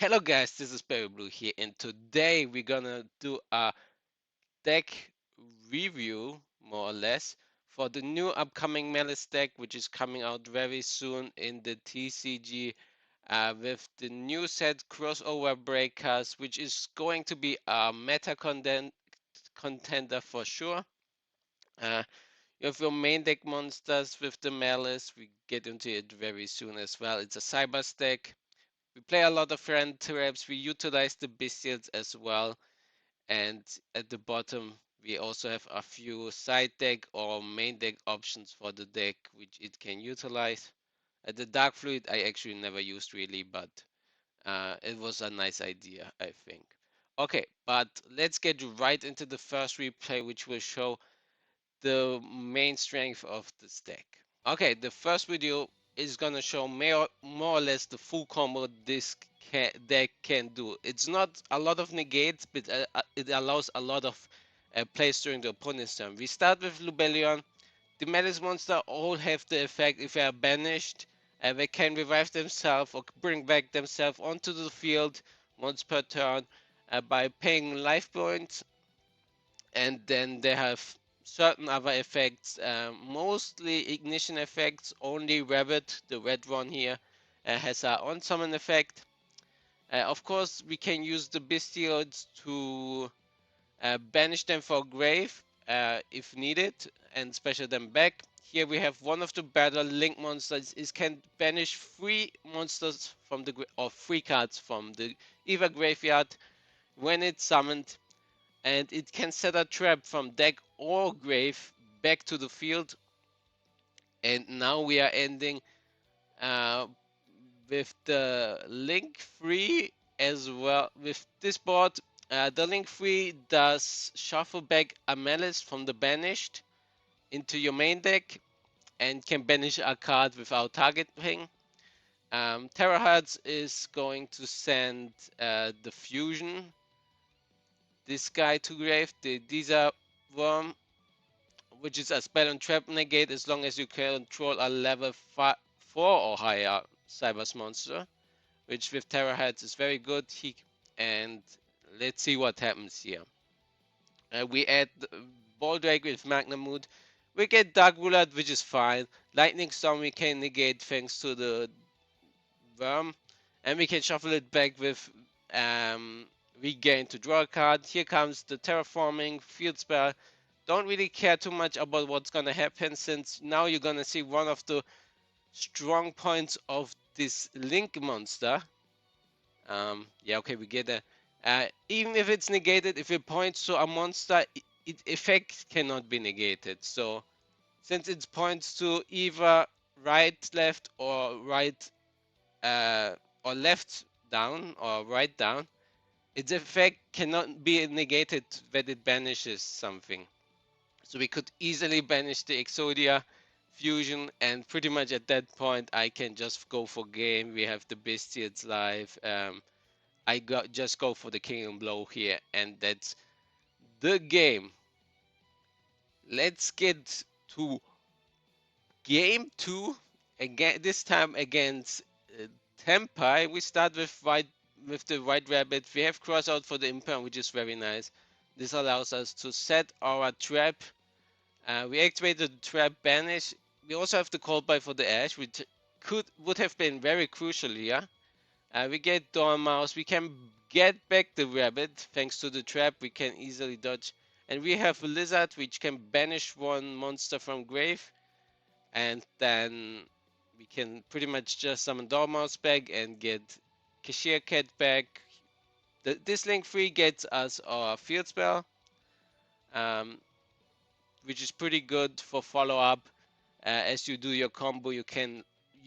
Hello guys, this is Barry Blue here, and today we're gonna do a deck review, more or less, for the new upcoming Maliss deck, which is coming out very soon in the TCG with the new set Crossover Breakers, which is going to be a contender for sure. Uh, you have your main deck monsters with the Malice, we get into it very soon as well. It's a Cyber deck. We play a lot of friend traps, we utilize the bestials as well, and at the bottom we also have a few side deck or main deck options for the deck which it can utilize. The Dark Fluid I actually never used really, but it was a nice idea, I think. Okay, but let's get right into the first replay, which will show the main strength of this deck. Okay, the first video is gonna show more or less the full combo this deck can do. It's not a lot of negates, but it allows a lot of plays during the opponent's turn. We start with Lubellion. The Malice monster all have the effect if they are banished. They can revive themselves or bring back themselves onto the field once per turn by paying life points, and then they have certain other effects, mostly ignition effects. Only Rabbit, the red one here, has a on summon effect. Of course, we can use the bestials to banish them for grave if needed and special them back. Here we have one of the better link monsters. It can banish 3 monsters from the or 3 cards from the either graveyard when it's summoned, and it can set a trap from deck or grave back to the field. And now we are ending uh, with the link 3 as well. With this board, the link 3 does shuffle back a Malice from the banished into your main deck and can banish a card without targeting. Terahertz is going to send the fusion, this guy, to grave, the Disa Worm, which is a spell and trap negate as long as you control a level 4 or higher Cybers monster, which with Terahertz is very good. And let's see what happens here. We add Baldrake with Magnamood. We get Dark Ruler, which is fine. Lightning Storm we can negate thanks to the Worm, and we can shuffle it back with Regain to draw a card. Here comes the Terraforming Field Spell. Don't really care too much about what's gonna happen, since now you're gonna see one of the strong points of this Link monster. Yeah, okay, we get that. Even if it's negated, if it points to a monster, its effect cannot be negated. So since it points to either right, left, or right, or left down, or right down, its effect cannot be negated when it banishes something. So we could easily banish the Exodia fusion, and pretty much at that point I can just go for game. We have the Bestials live. Just go for the Kingdom Blow here, and that's the game. Let's get to game 2 again. This time against Tenpai. We start with the White Rabbit. We have cross out for the Imperm, which is very nice. This allows us to set our trap. We activated the trap banish. We also have the Cold Bite for the Ash, which would have been very crucial here. We get Dormouse. We can get back the rabbit thanks to the trap. We can easily dodge. And we have a Lizard, which can banish one monster from grave. And then we can pretty much just summon Dormouse back and get Cashier Cat back. This link 3 gets us our field spell, which is pretty good for follow-up. As you do your combo, you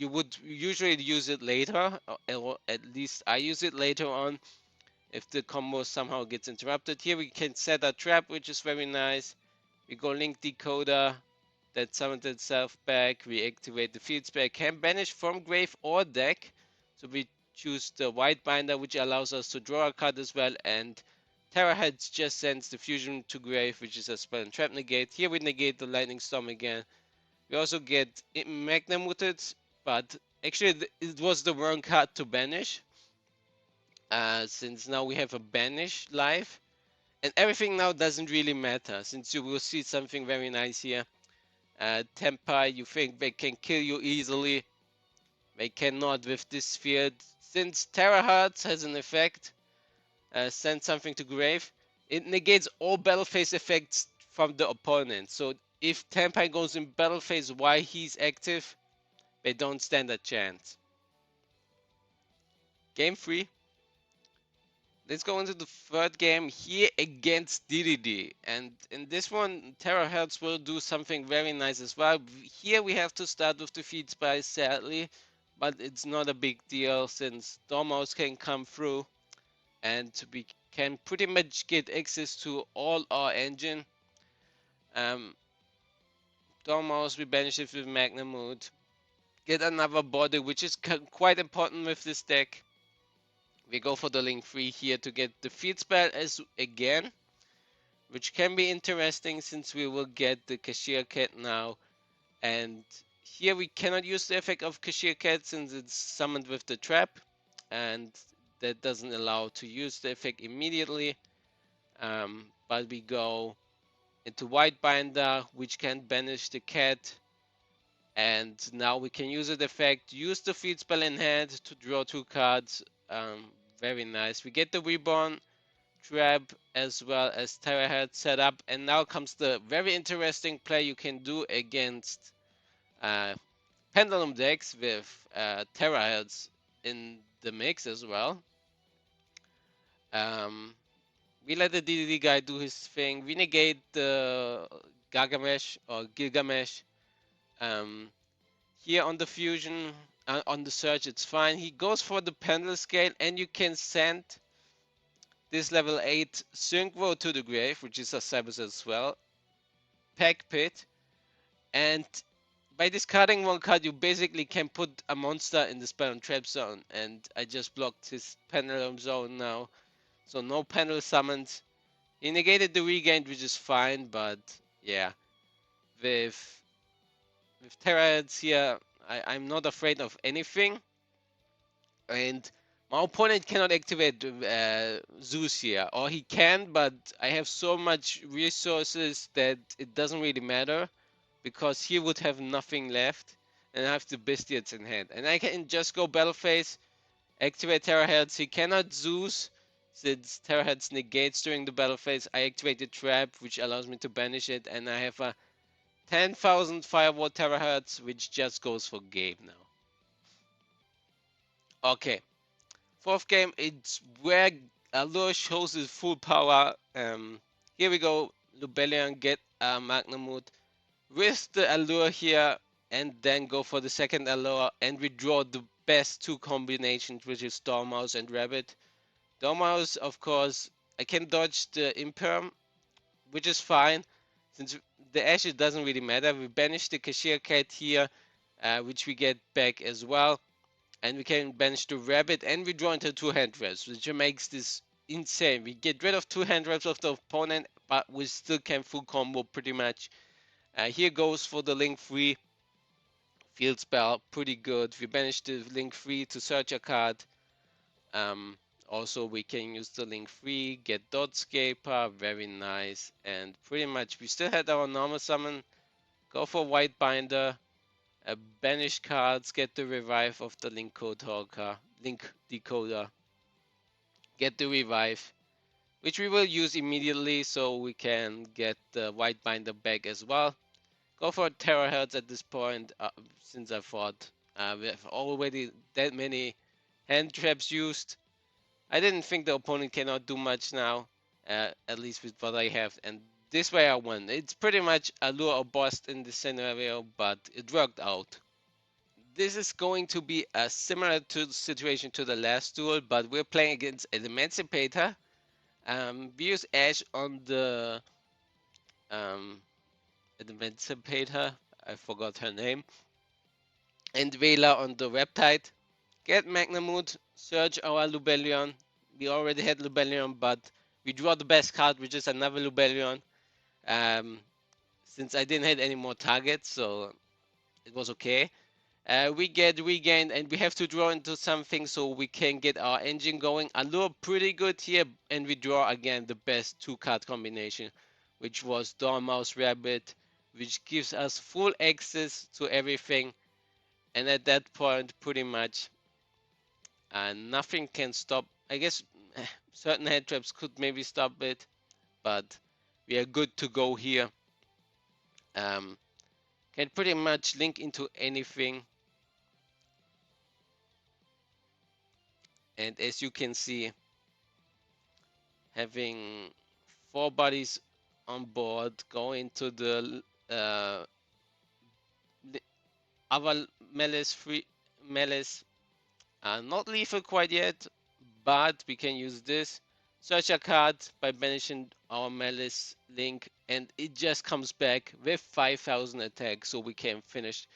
would usually use it later, or at least I use it later on if the combo somehow gets interrupted. Here we can set a trap, which is very nice. We go Link Decoder, that summons itself back. We activate the field spell, can banish from grave or deck. So we choose the White Binder, which allows us to draw a card as well, and Terahertz just sends the fusion to grave, which is a spell and trap negate. Here we negate the Lightning Storm again. We also get Magnamuted, but actually it was the wrong card to banish. since now we have a banish life. And everything now doesn't really matter, since you will see something very nice here. Tenpai, you think they can kill you easily. They cannot with this field. Since Terahertz has an effect, send something to grave, it negates all battle phase effects from the opponent. So if Tenpai goes in battle phase while he's active, they don't stand a chance. Game 3. Let's go into the third game here against DDD. And in this one, Terahertz will do something very nice as well. Here we have to start with the feed spy, sadly, but it's not a big deal since Dormouse can come through and we can pretty much get access to all our engine. Dormouse, we banish it with Magna Mood. Get another body, which is quite important with this deck. We go for the link 3 here to get the field spell as again, which can be interesting since we will get the Cashier Cat now. And here we cannot use the effect of Cashier Cat since it's summoned with the trap, and that doesn't allow to use the effect immediately. But we go into White Binder, which can banish the cat. And now we can use the effect, use the field spell in hand to draw 2 cards. Very nice. We get the Reborn Trap as well as Terahertz set up, and now comes the very interesting play you can do against Pendulum decks with Terahertz in the mix as well. We let the DDD guy do his thing. We negate the Gargamesh or Gilgamesh. Here on the fusion, on the search, it's fine. He goes for the Pendulum Scale, and you can send this level 8 Synchro to the grave, which is a Cybers as well. Pack Pit. And by discarding 1 card, you basically can put a monster in the spell and trap zone. And I just blocked his Pendulum Zone now. So no Pendulum summons. He negated the regained, which is fine, but yeah. With Terahertz here, I'm not afraid of anything. And my opponent cannot activate Zeus here, or he can, but I have so much resources that it doesn't really matter, because he would have nothing left, and I have the Bestiates in hand. And I can just go battle phase, activate Terahertz. He cannot Zeus, since Terahertz negates during the battle phase. I activate the trap, which allows me to banish it, and I have a 10,000 Firewall Terahertz, which just goes for game now. Okay. Fourth game, it's where Allure shows his full power. Here we go. Lubellion get Magnamut with the Allure here, and then go for the second Allure, and we draw the best 2 combinations, which is Dormouse and Rabbit. Dormouse, of course, I can dodge the Imperm, which is fine, since the Ashes doesn't really matter. We banish the Cashier Cat here, which we get back as well. And we can banish the Rabbit, and we draw into 2 hand traps, which makes this insane. We get rid of 2 hand traps of the opponent, but we still can full combo pretty much. Here goes for the link 3 field spell, pretty good. We banish the link 3 to search a card. Also we can use the link 3, get Dotscaper, very nice. And pretty much we still had our normal summon, go for White Binder, banish cards, get the revive of the link decoder, get the revive, which we will use immediately so we can get the White Binder back as well. Go for Terahertz at this point, since I thought we have already that many hand traps used. I didn't think the opponent cannot do much now, at least with what I have, and this way I won. It's pretty much a lure or bust in this scenario, but it worked out. This is going to be a similar situation to the last duel, but we're playing against Adamancipator. We use Ash on the Adamancipator, I forgot her name, and Vela on the Reptide. Get Magnamut, search our Lubellion. We already had Lubellion, but we draw the best card, which is another Lubellion. Since I didn't have any more targets, so it was okay. We get regained and we have to draw into something so we can get our engine going. Allure pretty good here, and we draw again the best 2-card combination, which was Dormouse Rabbit, which gives us full access to everything. And at that point, pretty much nothing can stop. I guess certain head traps could maybe stop it, but we are good to go here. Can pretty much link into anything. And as you can see, having 4 bodies on board, going to the other Maliss, not lethal quite yet, but we can use this. Search a card by banishing our Maliss link, and it just comes back with 5,000 attack, so we can finish.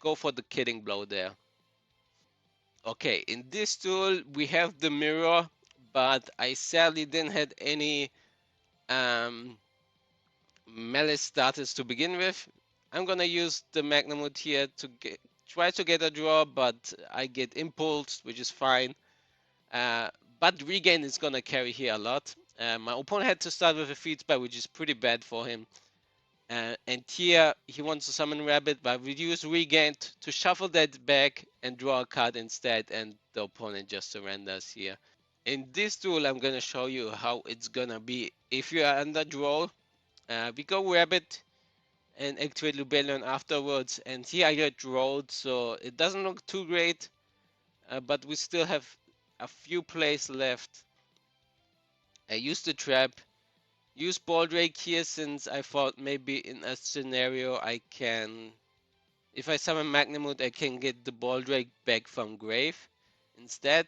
Go for the killing blow there. Okay, in this tool we have the mirror, but I sadly didn't have any Maliss starters to begin with. I'm gonna use the Magnamut here to try to get a draw, but I get impulsed, which is fine. Uh, but regain is gonna carry here a lot. My opponent had to start with a feed spell, which is pretty bad for him. And here he wants to summon Rabbit, but we use regain to shuffle that back and draw a card instead, and the opponent just surrenders here. In this tool, I'm gonna show you how it's gonna be if you are under draw. We go Rabbit and activate Lubellion afterwards, and here I get rolled, so it doesn't look too great, but we still have a few plays left. I use the trap, use Baldrake here since I thought maybe in a scenario I can, if I summon Magnamut, I can get the Baldrake back from grave instead.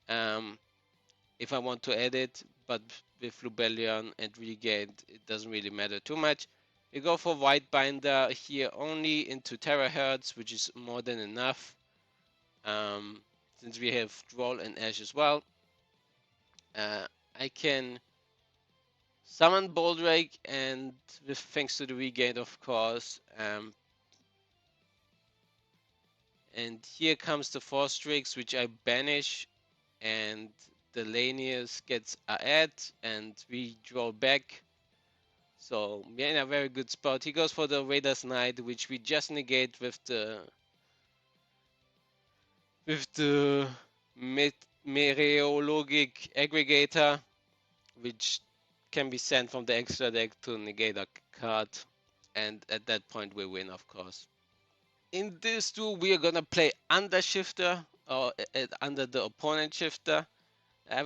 If I want to edit, but with Lubellion and Regain, it doesn't really matter too much. We go for White Binder here only into Terahertz, which is more than enough, since we have Droll and Ash as well. I can summon Boldrake, and with thanks to the Regain, of course. And here comes the Force Tricks, which I banish, and the Lanius gets a add, and we draw back. So we're in a very good spot. He goes for the Raider's Knight, which we just negate with the Mereologic Aggregator, which can be sent from the extra deck to negate a card. And at that point we win, of course. In this duel we are gonna play under shifter, or under the opponent shifter.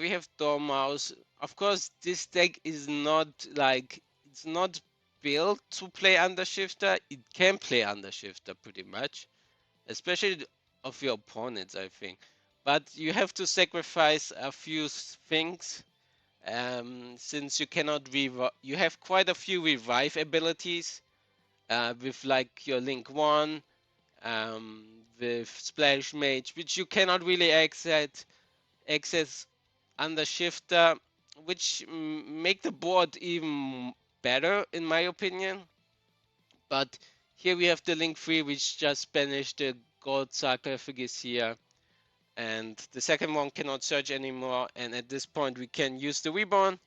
We have Dormouse. Of course, this deck is not like, it's not built to play under shifter. It can play under shifter pretty much, especially of your opponents, I think. But you have to sacrifice a few things, since you cannot revive. You have quite a few revive abilities, with like your Link 1, with Splash Mage, which you cannot really access under shifter, which make the board even better in my opinion. But here we have the Link 3, which just banished the gold sarcophagus here, and the second one cannot search anymore, and at this point we can use the reborn.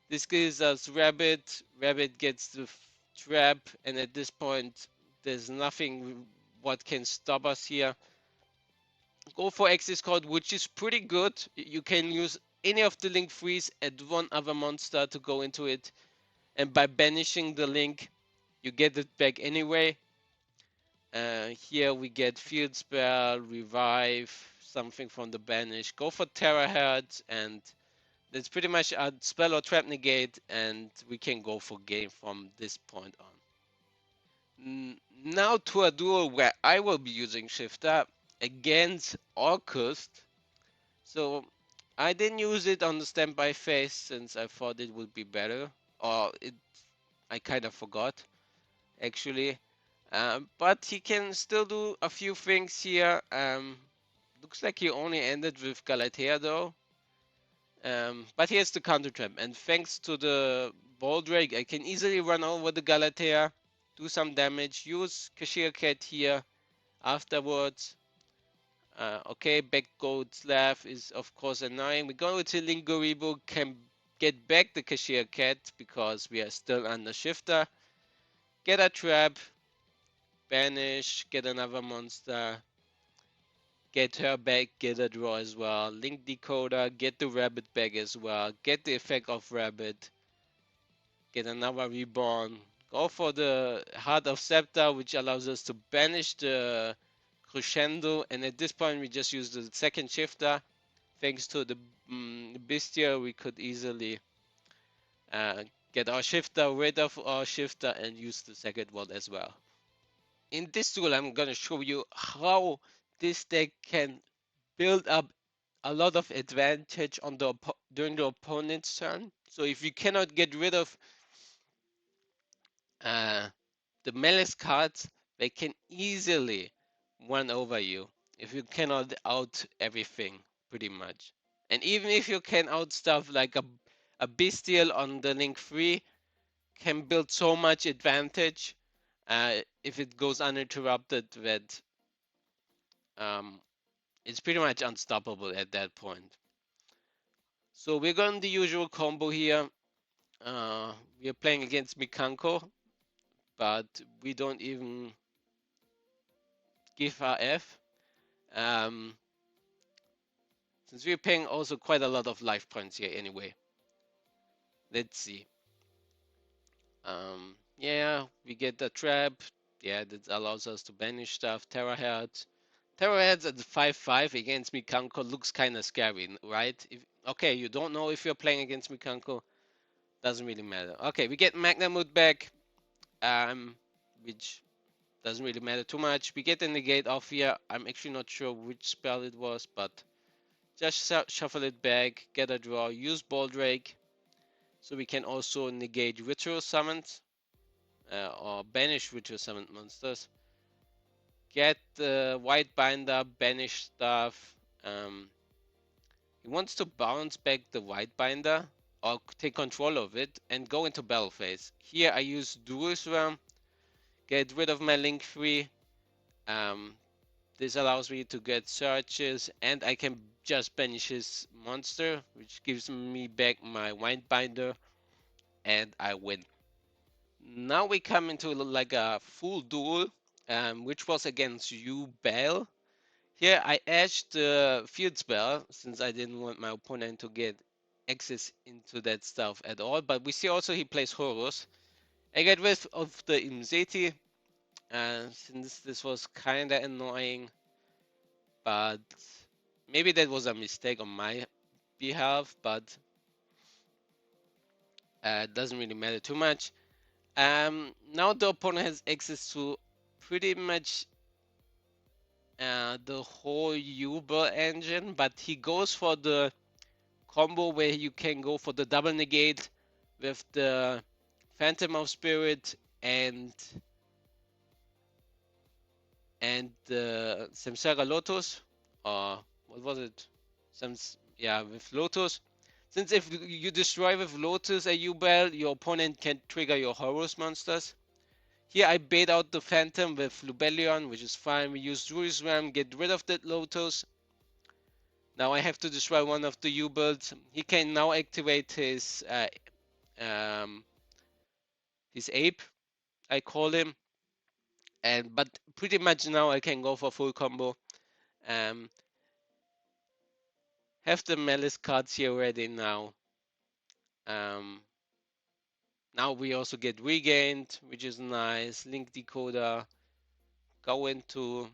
This gives us Rabbit. Rabbit gets the trap, and at this point there's nothing what can stop us here. Go for Axis Code, which is pretty good. You can use any of the Link 3s and one other monster to go into it, and by banishing the Link you get it back anyway. Here we get Field Spell, Revive, something from the banish. Go for Terahertz, and that's pretty much a spell or trap negate, and we can go for game from this point on. Now to a duel where I will be using Shifter against Orcust. So I didn't use it on the standby phase since I thought it would be better, or I kind of forgot actually. But he can still do a few things here. Looks like he only ended with Galatea though. But here's the counter trap, and thanks to the Baldrake, I can easily run over the Galatea do some damage, use Cashier Cat here afterwards. Okay, back gold Slav is of course annoying. We go to Lingoribo, can get back the Cashier Cat because we are still under Shifter. Get a trap, banish, get another monster, get her back, get a draw as well. Link Decoder, get the rabbit back as well. Get the effect of rabbit, get another reborn. Go for the Heart of Scepter, which allows us to banish the Crescendo, and at this point we just use the second shifter. Thanks to the Bestia, we could easily get our shifter, rid of our shifter, and use the second one as well. In this tool, I'm gonna show you how this deck can build up a lot of advantage on the during the opponent's turn. So if you cannot get rid of the Maliss cards, they can easily run over you if you cannot out everything, pretty much. And even if you can out stuff like a Bestial on the link 3 can build so much advantage if it goes uninterrupted that it's pretty much unstoppable at that point. So we're going the usual combo here. We are playing against Mikanko, but we don't even give her F. Since we're paying also quite a lot of life points here anyway. Let's see. Yeah, we get the trap. Yeah, that allows us to banish stuff. Terahertz. Terahertz at 5-5 against Mikanko looks kind of scary, right? Okay, you don't know if you're playing against Mikanko. Doesn't really matter. Okay, we get Magnamut back, which doesn't really matter too much. We get the negate off here. I'm actually not sure which spell it was, but just shuffle it back, get a draw, use Baldrake, so we can also negate ritual summons or banish ritual summoned monsters. Get the White Binder, banish stuff. He wants to bounce back the White Binder or take control of it and go into battle phase. Here I use Duel's Realm, get rid of my Link 3. This allows me to get searches and I can just banish his monster, which gives me back my White Binder, and I win. Now we come into like a full duel, which was against Yubel. Here I edged the field spell since I didn't want my opponent to get access into that stuff at all. But we see also he plays Horus. I get rid of the Imzeti, since this was kinda annoying, but maybe that was a mistake on my behalf, but it doesn't really matter too much. Now the opponent has access to pretty much the whole Yubel engine, but he goes for the combo where you can go for the double negate with the Phantom of Spirit and the Samsara Lotus, or what was it? Yeah, with Lotus. Since if you destroy with Lotus a Yubel, your opponent can trigger your Horus monsters. Here I bait out the Phantom with Lubellion, which is fine. We use Druid's Ram, get rid of that Lotus. Now I have to destroy one of the U-builds. He can now activate his ape, I call him. But pretty much now I can go for full combo. Have the Maliss cards here ready now. Now we also get regained, which is nice. Link Decoder. Go into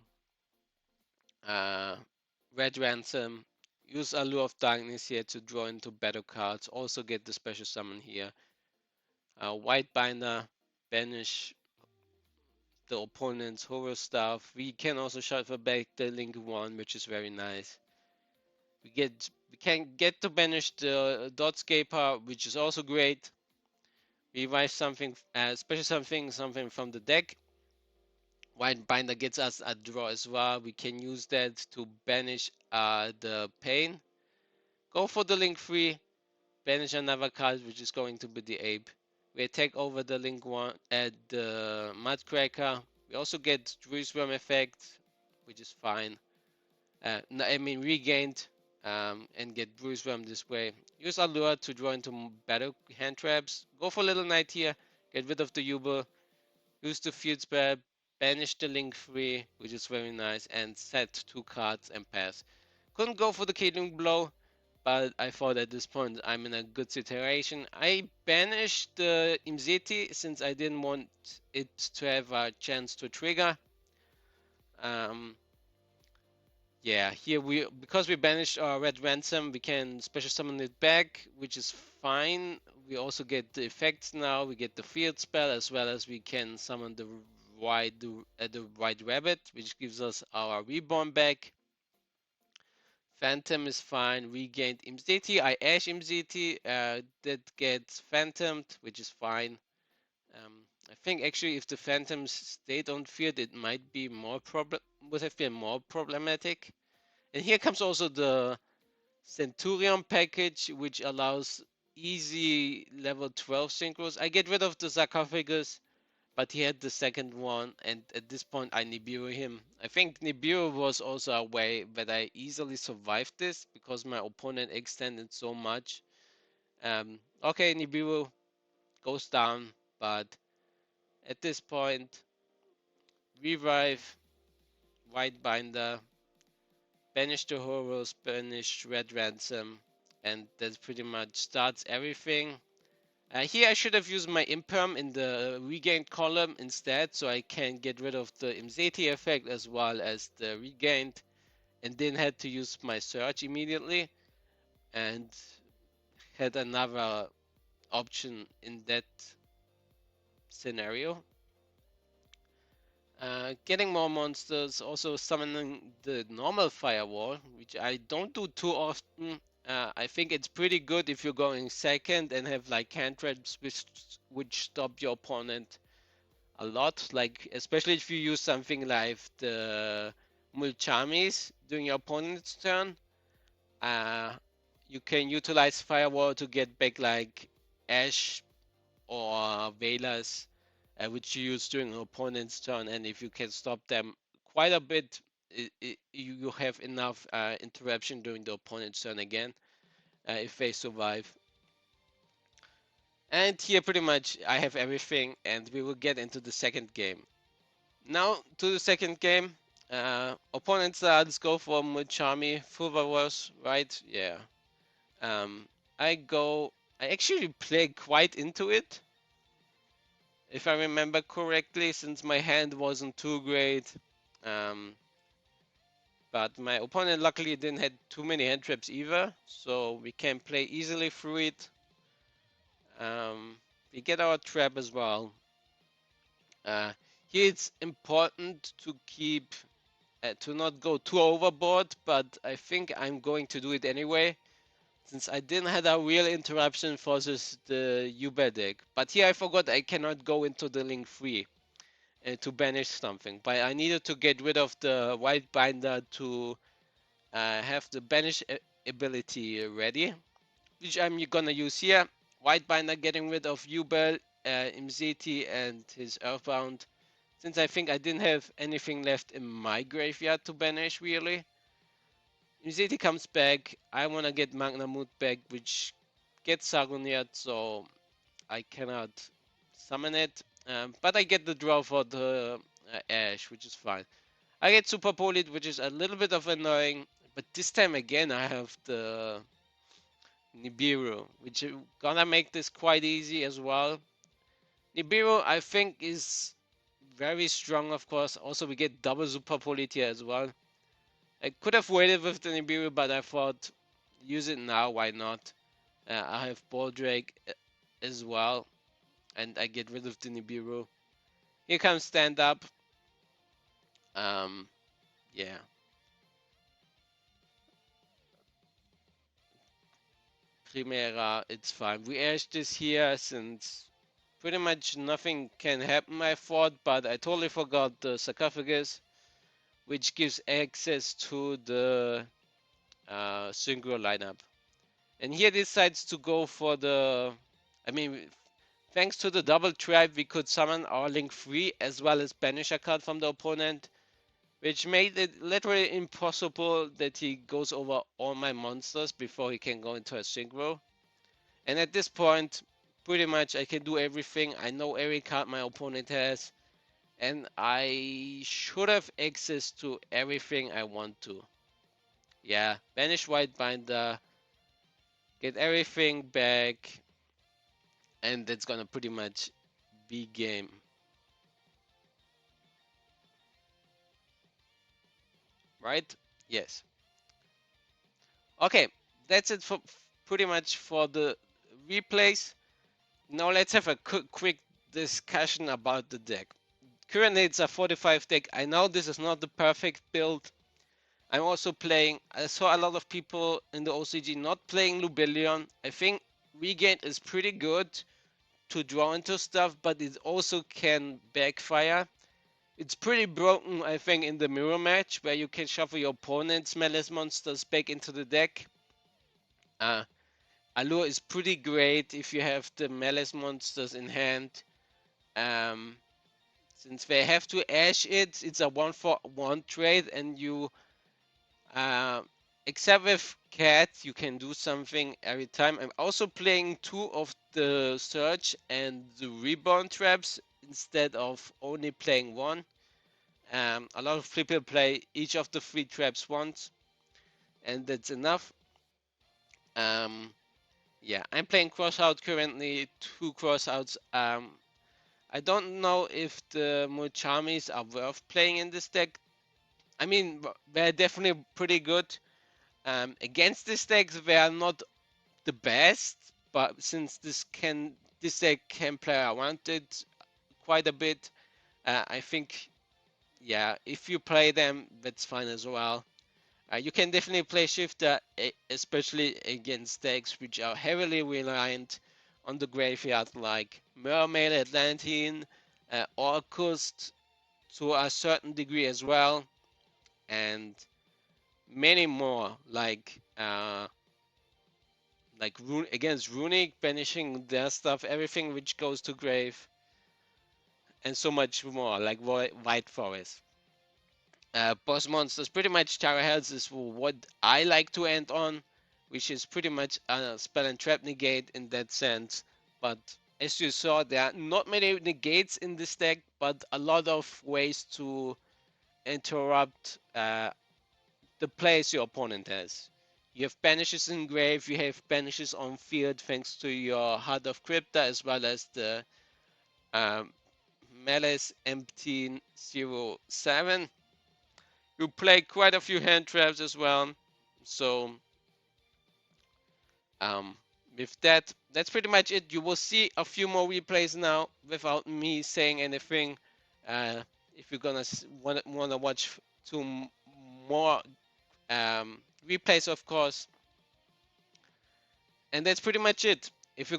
Red Ransom. Use Allure of Darkness here to draw into battle cards. Also get the special summon here. White Binder. Banish the opponent's Horus stuff. We can also shuffle back the Link 1, which is very nice. We can get to banish the Dotscaper, which is also great. Revive something, special something from the deck. White Binder gets us a draw as well. We can use that to banish the Pain. Go for the Link 3, banish another card, which is going to be the Ape. We take over the link one at the Mudcracker. We also get Jerusalem effect, which is fine. I mean regained, and get Jerusalem this way. Use Allure to draw into better hand traps. Go for Little Knight here. Get rid of the Yubel. Use the field spell. Banish the link 3, which is very nice, and set 2 cards and pass. Couldn't go for the Killing Blow, but I thought at this point I'm in a good situation. I banished the Imzeti since I didn't want it to have a chance to trigger. Yeah, here because we banished our Red Ransom, we can special summon it back, which is fine. We also get the effects now. We get the field spell as well as we can summon the white rabbit, which gives us our reborn back. Phantom is fine. Regained Imzeti. I Ash Imzeti. That gets Phantomed, which is fine. I think actually if the Phantoms stayed on field, it might be would have been more problematic. And here comes also the Centurion package, which allows easy level 12 synchros. I get rid of the Sarcophagus, but he had the second one, and at this point I Nibiru him. I think Nibiru was also a way that I easily survived this because my opponent extended so much. Okay, Nibiru goes down, but at this point, revive, White Binder, banish the Horus, banish Red Ransom, and that pretty much starts everything. Here I should have used my Imperm in the regained column instead, so I can get rid of the Imzeti effect as well as the regained, and then had to use my Search immediately, and had another option in that scenario. Getting more monsters, also summoning the normal firewall, which I don't do too often. I think it's pretty good if you're going second and have like cantrips which stop your opponent a lot. Like especially if you use something like the Mulchamis during your opponent's turn. You can utilize firewall to get back like Ash or Velas, which you use during an opponent's turn, and if you can stop them quite a bit, you have enough interruption during the opponent's turn again, if they survive. And here pretty much I have everything, and we will get into the second game. Now to the second game. Opponents let's go for Muchami, Fulvaros, right? Yeah. Um, I actually play quite into it, if I remember correctly, since my hand wasn't too great. Um, but my opponent luckily didn't have too many hand traps either, so we can play easily through it. We get our trap as well. Here it's important to keep to not go too overboard, but I think I'm going to do it anyway, since I didn't have a real interruption versus the Yubel deck. But here I forgot I cannot go into the link 3. To banish something, but I needed to get rid of the white binder to have the banish ability ready, which I'm gonna use here. White binder getting rid of Yubel, Imzeti, and his Earthbound, since I think I didn't have anything left in my graveyard to banish really. Imzeti comes back. I wanna get Magnamut back, which gets Sargoniat, so I cannot summon it. But I get the draw for the Ash, which is fine. I get Super Bullied, which is a little bit of annoying, but this time again I have the Nibiru, which is gonna make this quite easy as well. Nibiru, I think, is very strong, of course. Also, we get double Super Bullied here as well. I could have waited with the Nibiru, but I thought, use it now, why not? I have Baldrake as well, and I get rid of the Nibiru. Here comes Stand Up. Yeah. Primera, it's fine. We edged this here since pretty much nothing can happen, I thought, but I totally forgot the sarcophagus, which gives access to the synchro lineup. And here decides to go for the, I mean, Thanks to the double trap, we could summon our Link 3 as well as banish a card from the opponent, which made it literally impossible that he goes over all my monsters before he can go into a synchro. And at this point, pretty much I can do everything. I know every card my opponent has, and I should have access to everything I want to. Yeah, banish White Binder, get everything back, and that's gonna pretty much be game. Right? Yes. Okay, that's it for pretty much for the replays. Now let's have a quick discussion about the deck. Currently it's a 45 deck. I know this is not the perfect build. I'm also playing, I saw a lot of people in the OCG not playing Lubellion. I think Regain is pretty good to draw into stuff, but it also can backfire. It's pretty broken, I think, in the mirror match, where you can shuffle your opponent's Maliss monsters back into the deck. Allure is pretty great if you have the Maliss monsters in hand. Um, since they have to ash it, it's a 1-for-1 trade, and you, except with Cat, you can do something every time. I'm also playing 2 of the Surge and the Reborn traps instead of only playing 1. A lot of people play each of the 3 traps once, and that's enough. Yeah, I'm playing Crossout currently, 2 Crossouts. I don't know if the Muchamis are worth playing in this deck. I mean, they're definitely pretty good. Against this deck, they are not the best, but since this deck can play around it quite a bit, I think, yeah, if you play them, that's fine as well. You can definitely play Shifter, especially against decks which are heavily reliant on the graveyard, like Mermaid, Atlantean, Orcust to a certain degree as well, and many more, like against Runic, banishing their stuff, everything which goes to grave, and so much more, like White Forest. Boss monsters, pretty much Tower Hells is what I like to end on, which is pretty much a spell and trap negate in that sense. But as you saw, there are not many negates in this deck, but a lot of ways to interrupt the plays your opponent has. You have banishes in grave, you have banishes on field thanks to your Heart of Crypta as well as the um, Malice MT07. You play quite a few hand traps as well. So um, with that, that's pretty much it. You will see a few more replays now without me saying anything. Uh, if you're gonna want to watch 2 more replays, of course. And that's pretty much it. If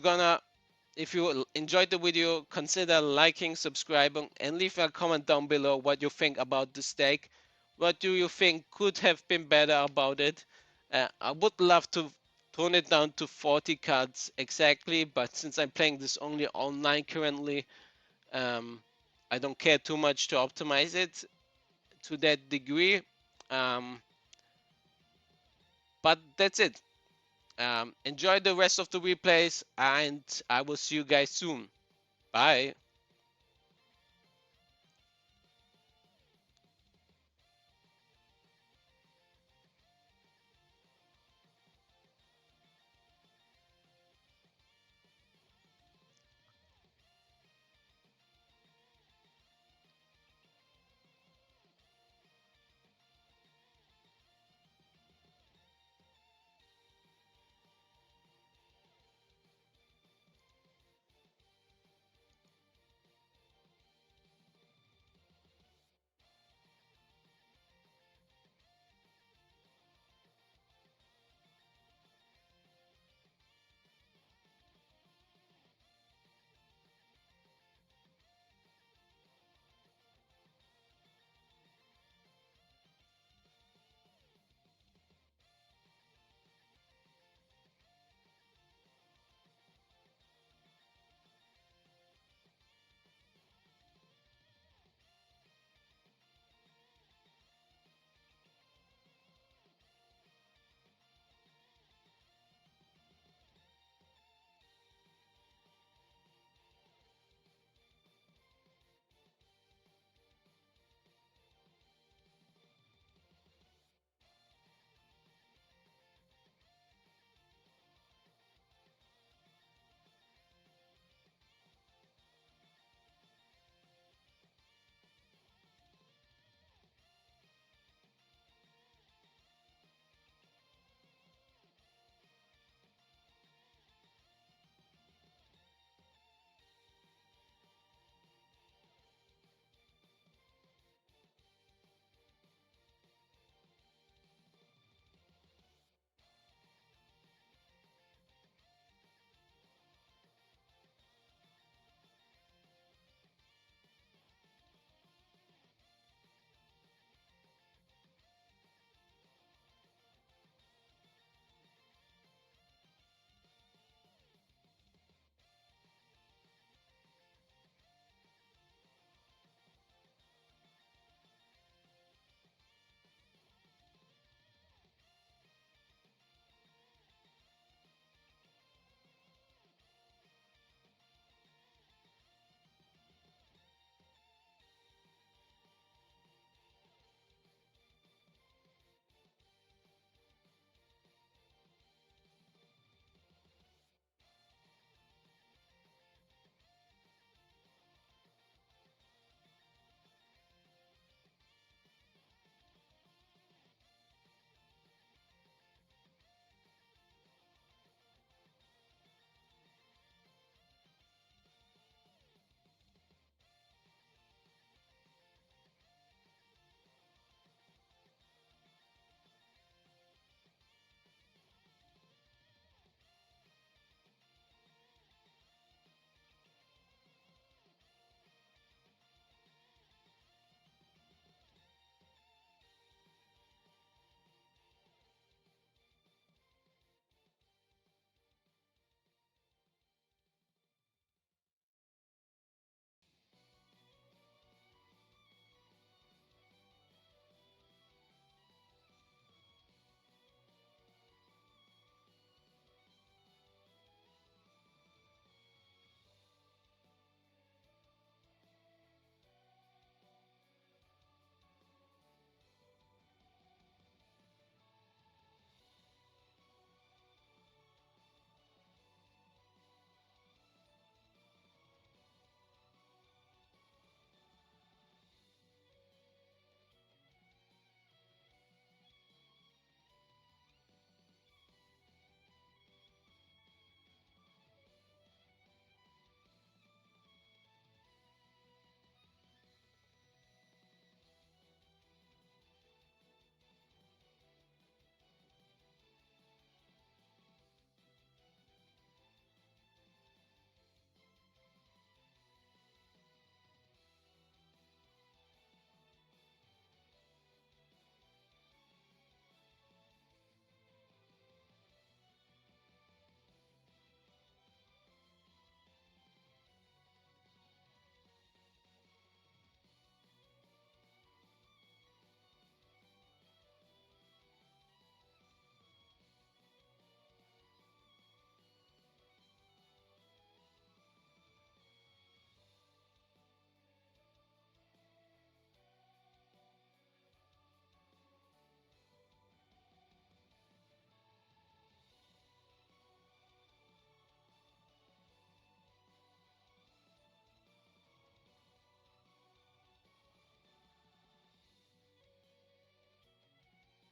you enjoyed the video, consider liking, subscribing, and leave a comment down below what you think about this deck. What do you think could have been better about it? I would love to tone it down to 40 cards exactly, but since I'm playing this only online currently, I don't care too much to optimize it to that degree. Um, but that's it. Enjoy the rest of the replays, and I will see you guys soon. Bye.